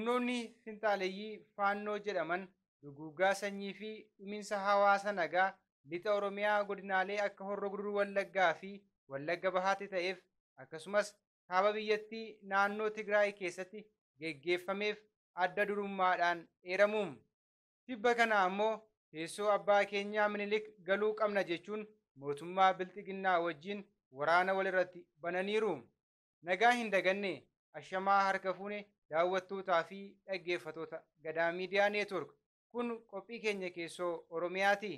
humnoonni finxaaleeyyii faannoo jedhaman duguuggaa sanyii fi dhuminsa hawaasa nagaa lixa Oromiyaa godinaalee akka Horroo Guduruu Wallaggaa fi Wallagga Bahaatti ta'eef akkasumas kaaba biyyattii naannoo Tigraay keessatti geggeeffameef adda durummaadhaan eeramuum. Tibba kana ammoo teessoo abbaa keenyaa Minilik galuu qabna jechuun mootummaa Bilxiginnaa wajjin waraana walirratti bananiiru. Nagaa hin daganne ashamaa harka fuune daawwattootaa fi dhaggeeffatoota Gadaa Miidiyaa Neetwork. Kun qophii keenya keessoo Oromiyaati.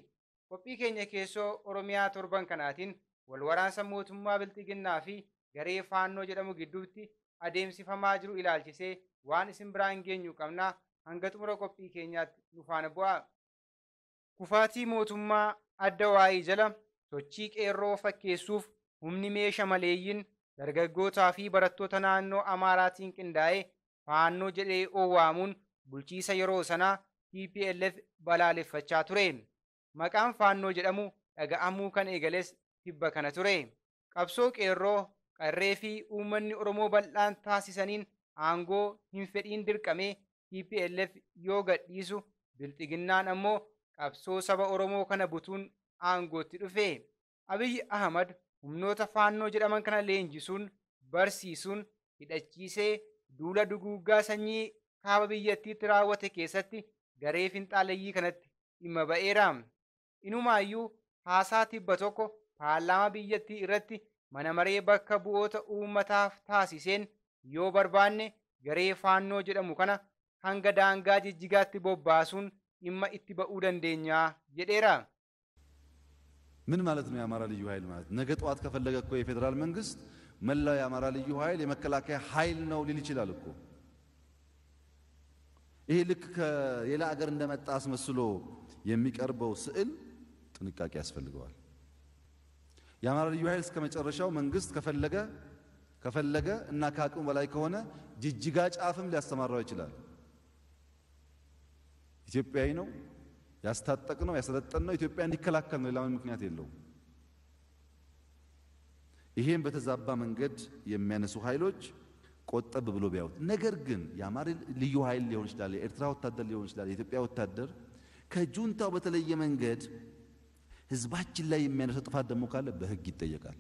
Qophii keenya keessoo Oromiyaa torban kanaatiin wal waraansa mootummaa Bilxiginnaa fi garee faannoo jedhamu gidduutti adeemsifamaa jiru ilaalchisee waan isin biraan geenyu qabnaa hanga xumura qophii keenyaatti nu faana bu'aa. Kufaatii mootummaa adda waa'ee jala sochii qeerroo fakkeessuuf humni meeshaa maleeyyiin dargaggootaa fi barattoota naannoo Amaaraatiin qindaa'ee faannoo jedhee owwaamuun bulchiisa yeroo sanaa TPLF balaaleffachaa ture. Maqaan faannoo jedhamu dhaga'amuu kan eegales tibba kana ture. Qabsoo qeerroo qarree fi uummanni Oromoo bal'aan taasisaniin aangoo hin fedhiin dirqamee TPLF yoo gadhiisu Bilxiginnaan ammoo qabsoo saba Oromoo kana butuun aangootti dhufe. Abiyyi Ahmad humnoota faannoo jedhaman kana leenjisuun barsiisuun hidhachiisee duula duguuggaa sanyii kaaba biyyattiitti raawwate keessatti garee finxaaleeyyii kanatti dhimma ba'eera. Inumaayyuu haasaa tibba tokko paarlaamaa biyyattii irratti mana maree bakka bu'oota uummataaf taasiseen yoo barbaanne garee faannoo jedhamu kana hanga daangaa Jijjigaatti bobbaasuun dhimma itti ba'uu dandeenya jedheera. ምን ማለት ነው የአማራ ልዩ ኃይል ማለት? ነገ ጠዋት ከፈለገ እኮ የፌደራል መንግስት መላው የአማራ ልዩ ኃይል የመከላከያ ኃይል ነው ሊል ይችላል እኮ። ይሄ ልክ ከሌላ ሀገር እንደመጣ አስመስሎ የሚቀርበው ስዕል ጥንቃቄ ያስፈልገዋል። የአማራ ልዩ ኃይል እስከ መጨረሻው መንግስት ከፈለገ እና ከአቅሙ በላይ ከሆነ ጅጅጋ ጫፍም ሊያስተማራው ይችላል። ኢትዮጵያዊ ነው ያስታጠቅ ነው ያሰለጠን ነው ኢትዮጵያ እንዲከላከል ነው። ሌላ ምክንያት የለውም። ይሄን በተዛባ መንገድ የሚያነሱ ኃይሎች ቆጠብ ብሎ ቢያዩት። ነገር ግን የአማራ ልዩ ኃይል ሊሆን ይችላል፣ የኤርትራ ወታደር ሊሆን ይችላል፣ የኢትዮጵያ ወታደር ከጁንታው በተለየ መንገድ ህዝባችን ላይ የሚያነሳው ጥፋት ደግሞ ካለ በህግ ይጠየቃል።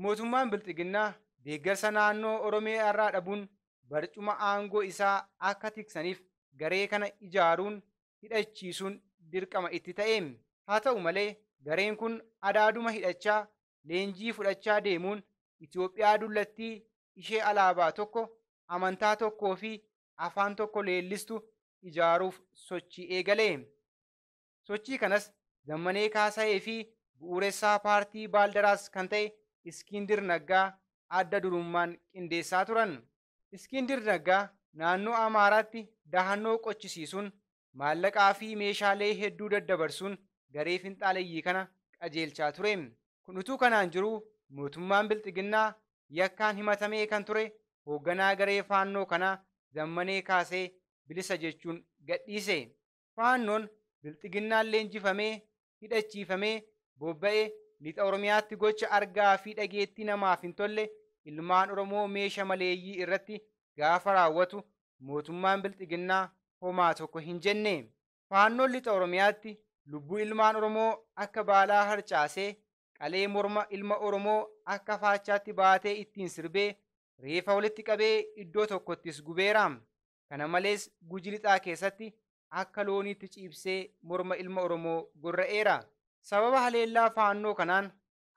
mootummaan Bilxiginnaa deeggarsa naannoo Oromiyaa irraa dhabuun barcuma aangoo isaa akka tiksaniif garee kana ijaaruun hidhachiisuun dirqama itti ta'e. Haa ta'u malee gareen kun adaaduma hidhachaa leenjii fudhachaa deemuun Itoophiyaa dullattii ishee alaabaa tokko amantaa tokkoo fi afaan tokko leellistu ijaaruuf sochii eegale. Sochii kanas Zammanee Kaasayee fi bu'uuressaa paartii Baaldaraas kan ta'e Iskindir Naggaa adda durummaan qindeessaa turan. Iskindir Naggaa naannoo Amaaraatti dahannoo qochisiisuun maallaqaa fi meeshaalee hedduu daddabarsuun garee finxaaleeyyii kana qajeelchaa ture. Kun utuu kanaan jiruu mootummaan Bilxiginnaa yakkaan himatamee kan ture hoogganaa garee faannoo kanaa Zammanee Kaasee bilisa jechuun gadhiise. Faannoon Bilxiginnaan leenjifamee hidhachiifamee bobba'ee lixa Oromiyaatti gocha argaa fi dhageettii namaaf hin tolle ilmaan Oromoo meeshaa maleeyyii irratti gaafa raawwatu mootummaan Bilxiginnaa homaa tokko hin jenne. Faannoon lixa Oromiyaatti lubbuu ilmaan Oromoo akka baalaa harcaasee qalee morma ilma Oromoo akka faachaatti baatee ittiin sirbee reefa walitti qabee iddoo tokkottis gubeera. Kana malees Guji lixaa keessatti akka looniitti ciibsee morma ilma Oromoo gorra'eera. Sababa haleellaa faannoo kanaan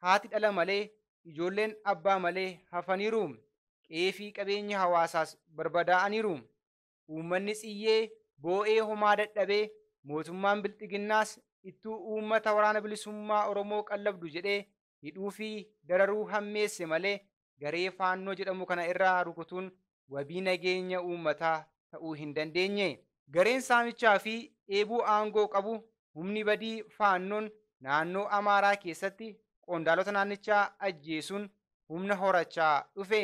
haati dhala malee ijoolleen abbaa malee hafaniiru. Qe'ee fi qabeenya hawaasaas barbadaa'aniiru. Uummanni xiyyee boo'ee homaa dadhabee mootummaan Bilxiginnaas ittuu uummata waraana bilisummaa Oromoo qallabdu jedhee hidhuu fi dararuu hammeesse malee garee faannoo jedhamu kana irraa rukutuun wabii nageenya uummataa ta'uu hin dandeenye. Gareen saamichaa fi eebuu aangoo qabu humni badii faannoon naannoo Amaaraa keessatti qondaalota naannichaa ajjeesuun humna horachaa dhufe.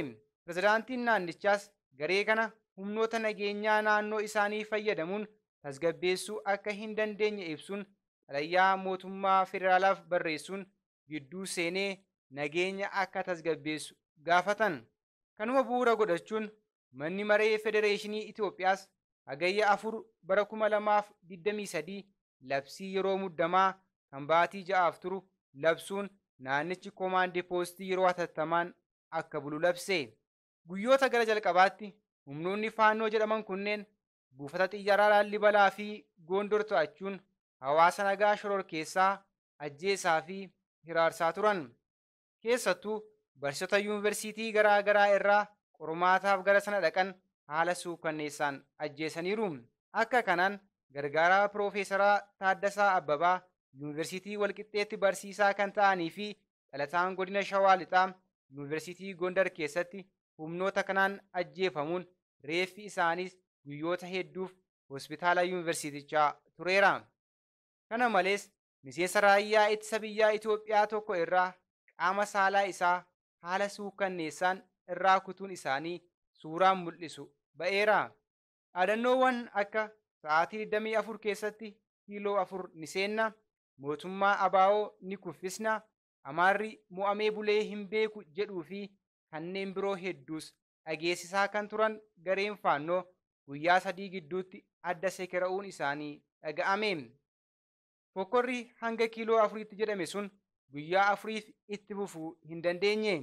Pirezidaantiin naannichaas garee kana humnoota nageenyaa naannoo isaanii fayyadamuun tasgabbeessuu akka hin dandeenye ibsuun xalayaa mootummaa federaalaaf barreessuun gidduu seenee nageenya akka tasgabbeessu gaafatan. Kanuma bu'uura godhachuun manni maree federeeshinii Itoophiyaas hagayya 4 bara 2023 labsii yeroo muddamaa kan baatii 6 turu labsuun naannichi koomaandii poostii yeroo hatattamaan akka bulu labse. Guyyoota gara jalqabaatti humnoonni faannoo jedhaman kunneen buufata xiyyaaraa Laallibalaa fi Gondor to'achuun hawaasa nagaa shororkeessaa, ajjeesaa fi hiraarsaa turan. Keessattuu barsiisota yuunivarsiitii garaa garaa irraa qormaataaf gara sana dhaqan haala suukanneessaan ajjeesaniiru. Akka kanaan gargaaraa Piroofeesaraa Taaddasaa Abbabaa yuunivarsiitii Walqixxeetti barsiisaa kan ta'anii fi dhalataan godina Shawaa Lixaa yuunivarsiitii Gondar keessatti humnoota kanaan ajjeefamuun reeffi isaaniis guyyoota hedduuf hospitaala yuunivarsiitichaa tureera. Kana malees miseensa raayyaa ittisa biyyaa Itoophiyaa tokko irraa qaama saalaa isaa haala suukanneessaan irraa kutuun isaanii suuraan mul'isu ba'eera. Dhaadannoowwan akka sa'aatii 24 keessatti kiiloo 4 ni seenna, mootummaa ABO ni kuffisna, Amaarri mo'amee bulee hin beeku jedhuu fi kanneen biroo hedduus dhageessisaa kan turan gareen faannoo guyyaa 3 gidduutti adda sekera'uun isaanii dhaga'ame. Fokkorri hanga kiiloo 4tti jedhame sun guyyaa 4f itti fufuu hin dandeenye.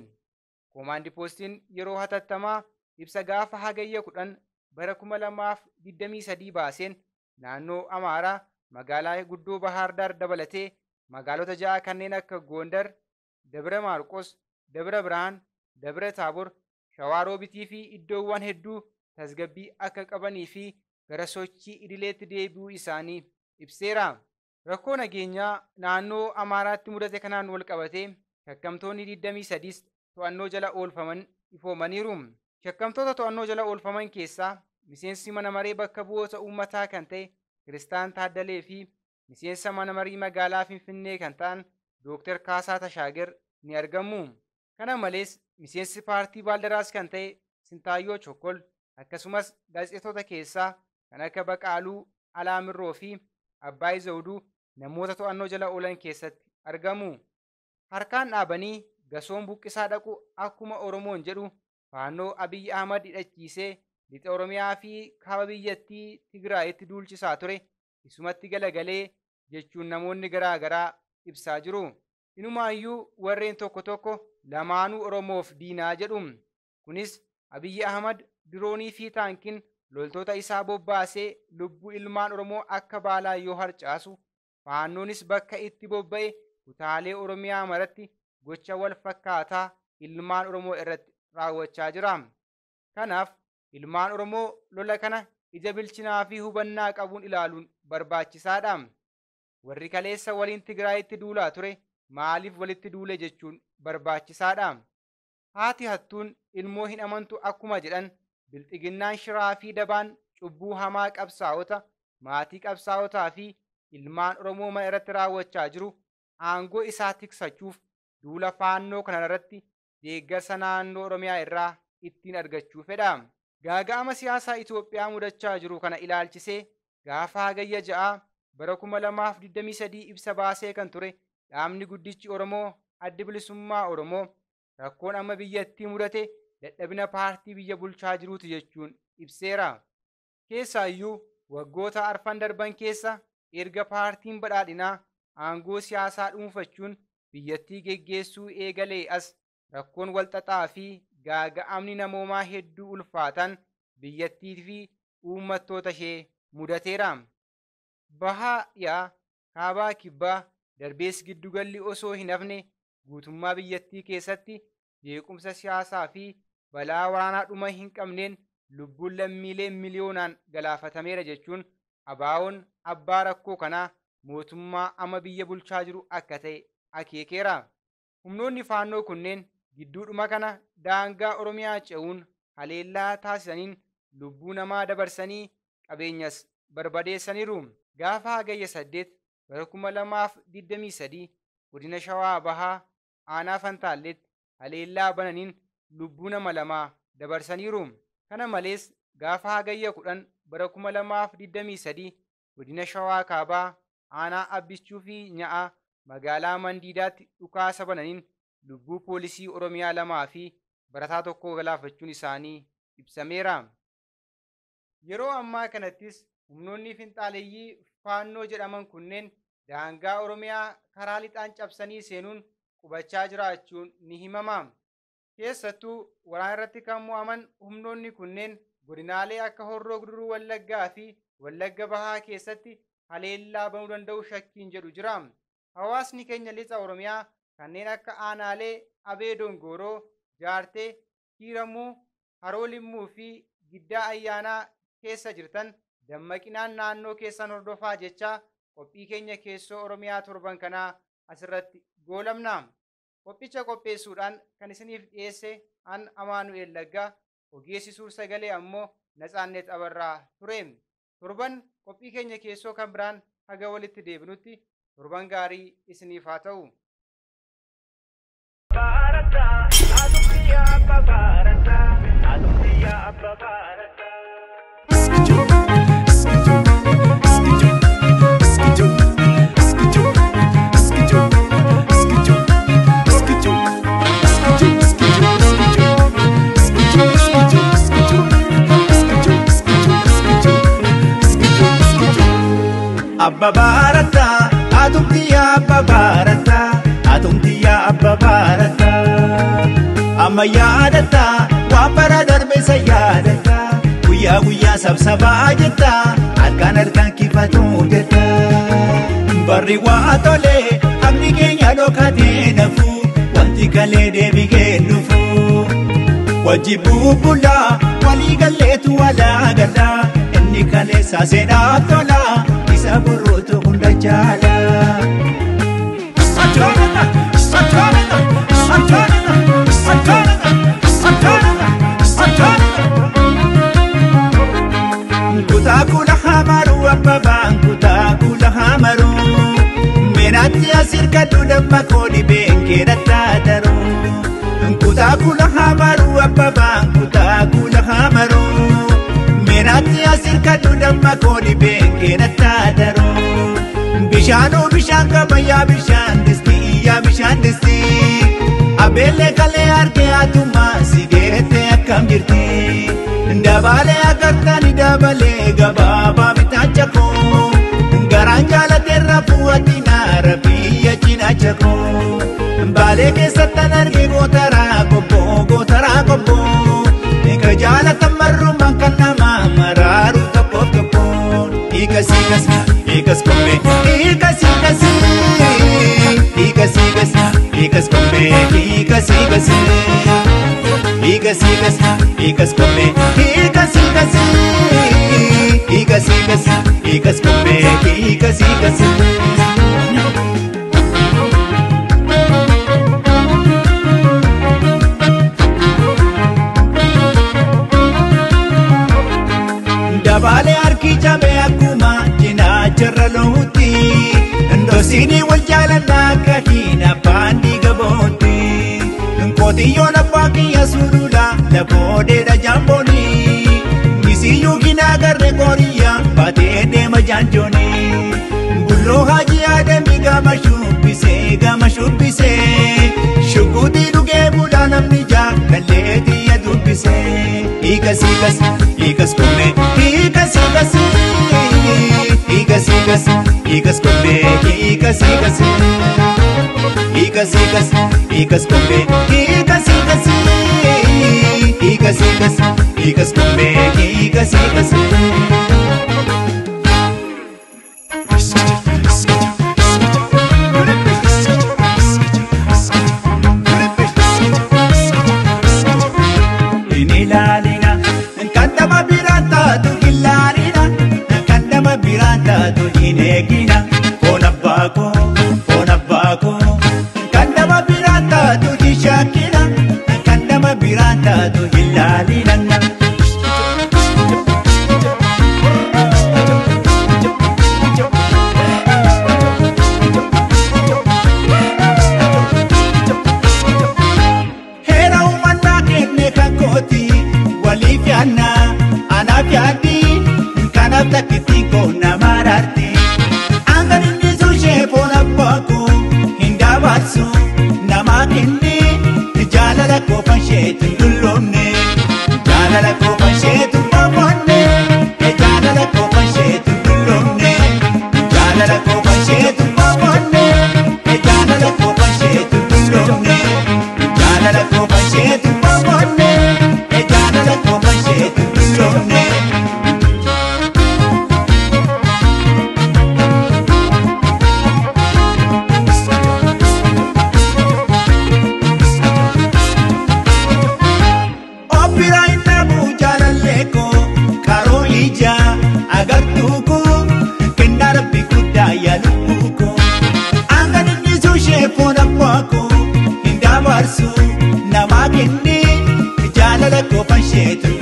Koomaandii poostiin yeroo hatattamaa ibsa gaafa hagayya 10 bara 2023 baaseen naannoo Amaaraa magaalaa guddoo Bahaar Daar dabalatee magaalota 6 kanneen akka Gondar, Dabra Maarqos, Dabra Birhaan, Dabra Taabor, Shawaa Roobitii fi iddoowwan hedduu tasgabbii akka qabanii fi gara sochii idileetti deebi'uu isaanii ibseera. Rakkoo nageenyaa naannoo Amaaraatti mudate kanaan wal qabatee shakkamtoonni 23 to'annoo jala oolfaman ifoomaniiru. Shakkamtoota to'annoo jala oolfaman keessaa miseensi mana maree bakka bu'oota uummataa kan ta'e Kiristaan Taaddalee fi miseensa mana marii magaalaa Finfinnee kan ta'an Dr. Kaasaa Tashaager ni argamu. Kana malees miseensi paartii Baaldaraas kan ta'e Sintaayyoo Chokkol akkasumas gaazexeessitoota keessaa kan akka Baqaaluu Alaamirroo fi Abbaay Zawuduu namoota to'annoo jala oolan keessatti argamu. Harkaan dhaabanii gasoon buqqisaa dhaqu akkuma Oromoon jedhu faannoo Abiyyi Ahmad hidhachiisee lixa Oromiyaa fi kaaba biyyattii Tigraayitti duulchisaa ture isumatti galagalee jechuun namoonni garaa garaa ibsaa jiru. Inumaayyuu warreen tokko tokko lamaanuu Oromoof diinaa jedhu. Kunis Abiyyi Ahmad diroonii fi taankiin loltoota isaa bobbaasee lubbuu ilmaan Oromoo akka baalaa yoo harcaasu, faannoonis bakka itti bobba'e kutaalee Oromiyaa maratti gocha wal fakkaataa ilmaan Oromoo irratti raawwachaa jira. Kanaaf ilmaan Oromoo lola kana ija bilchinaa fi hubannaa qabuun ilaaluun barbaachisaadha. Warri kaleessa waliin Tigraayitti duulaa ture maaliif walitti duule jechuun barbaachisaadha. Haati hattuun ilmoo hin amantu akkuma jedhan bilxiginnaan shiraa fi dabaan cubbuu hamaa qabsaa'ota, maatii qabsaa'otaa fi ilmaan Oromoo mana irratti raawwachaa jiru aangoo isaa tiksachuuf duula faannoo kana irratti deeggarsa naannoo Oromiyaa irraa ittiin argachuu fedha. Gaaga'ama siyaasaa Itoophiyaa mudachaa jiru kana ilaalchisee gaafa hagayya 6 bara 2023 ibsa baasee kan ture dhaabni guddichi Oromoo Addi Bilisummaa Oromoo rakkoon amma biyyattii mudate dadhabina paartii biyya bulchaa jiruuti jechuun ibseera. Keessaayyuu waggoota arfan darban keessa erga paartiin badhaadhinaa aangoo siyaasaa dhuunfachuun biyyattii geggeessuu eegalee as rakkoon walxaxaa fi gaaga'amni namoomaa hedduu ulfaatan biyyattii fi uummattoota ishee mudateera. Bahaa dhiyaa, kaabaa kibbaa, darbees giddugalli osoo hin hafne guutummaa biyyattii keessatti jeequmsa siyaasaa fi balaa waraanaa dhuma hin qabneen lubbuun lammiilee miliyoonaan galaafatameera jechuun ABO'n abbaa rakkoo kanaa mootummaa amma biyya bulchaa jiru akka ta'e akeekeera. Humnoonni faannoo kunneen gidduudhuma kana daangaa Oromiyaa ce'uun haleellaa taasisaniin lubbuu namaa dabarsanii qabeenyas barbadeessaniiru. Gaafa hagayya 8 bara 2023 godina Shawaa Bahaa aanaa Fantaalleetti haleellaa bananiin lubbuu nama 2 dabarsaniiru. Kana malees gaafa hagayya 10 bara 2023 godina Shawaa Kaabaa aanaa Abbichuu fi Nya'aa magaalaa Mandiidaatti dhukaasa bananiin lubbuu poolisii Oromiyaa 2 fi barataa 1 galaafachuun isaanii ibsameera. Yeroo ammaa kanattis humnoonni finxaaleeyyii faannoo jedhaman kunneen daangaa Oromiyaa karaa lixaan cabsanii seenuun qubachaa jiraachuun ni himama. Keessattuu waraana irratti kan mo'aman humnoonni kunneen godinaalee akka Horroo Guduruu Wallaggaa fi Wallagga Bahaa keessatti haleellaa banuu danda'u shakkiin jedhu jira. Hawaasni keenya lixa Oromiyaa kanneen akka aanaalee Abee Dongoroo, Jaartee, Kiiramuu, Haroo Limmuu fi Giddaa Ayyaanaa keessa jirtan dammaqinaan naannoo keessan hordofaa jecha qophii keenya keessoo Oromiyaa torban kanaa asirratti goolabna. Qophicha qopheessuudhaan kan isiniif dhiyeesse an Amaanu'eel Laggaa, ogeessi suur sagalee ammoo Natsaannet Abarraa ture. Torban qophii keenya keessoo kan biraan haga walitti deebinutti torban gaarii isiniif haa ta'u. Abba Barata, Adumtiya Abba Barata, Adumtiya Abba Barata. Amma yaadata, waan bara darbe isa yaadata. Guyyaa guyyaa sabsabaa jetta, harkaan kifatu jetta. Barri waa tole, abni keenya dhokatee nafu, wanti kalee deebigee dhufu. Wajji bubbulaa, walii galleetu walaa gala, inni kalee saaseenaaf tola. Saburutu hunda jala. Santonana, Santonana, Santonana, Santonana, Santonana, Santonana. Kutakula hamaru ababang kutakula hamaru. Menati asirka dudamma kodi bengkera tadaru. Kutakula hamaru ababang kutakula hamaru. Menati asirka dudamma kodi bengkera tadaru. Bishano bishanka maya bishandisti ya bishandisti. Abele kale arke atuma sigete akam jirti. Dabale akartani dabale gababa bitachako. Garanjala terra puatina rabiya chinachako. Bale ke satanarge gotara kopo. Kajala tamarru makanama mararu tapo. Ikas kombe, ikas kombe, ikas kombe, ikas kombe, ikas. Dabale arki jabe akuma jina jarraluti. Ndosini waljalana kahina pandi gaboti. Nkoti yona paki yasurula la bode da jamboni. Nisi yugina garre koria batede majanjoni. Bullo haji ademi gama shubise. Shukudi duge bulanam nija kaleti ya dubise. Ikas kombe, ikas kombe, ikas kombe, ikas kombe, ikas. Kandama birata tu jishakina, kandama birata tu hilalina. Hera umanda kene kakoti, walifiana, anafiadi, kanabta kitiko namararti. Nama kini jalala ko fashe tundulone jalala ko jaalala koo fansheetu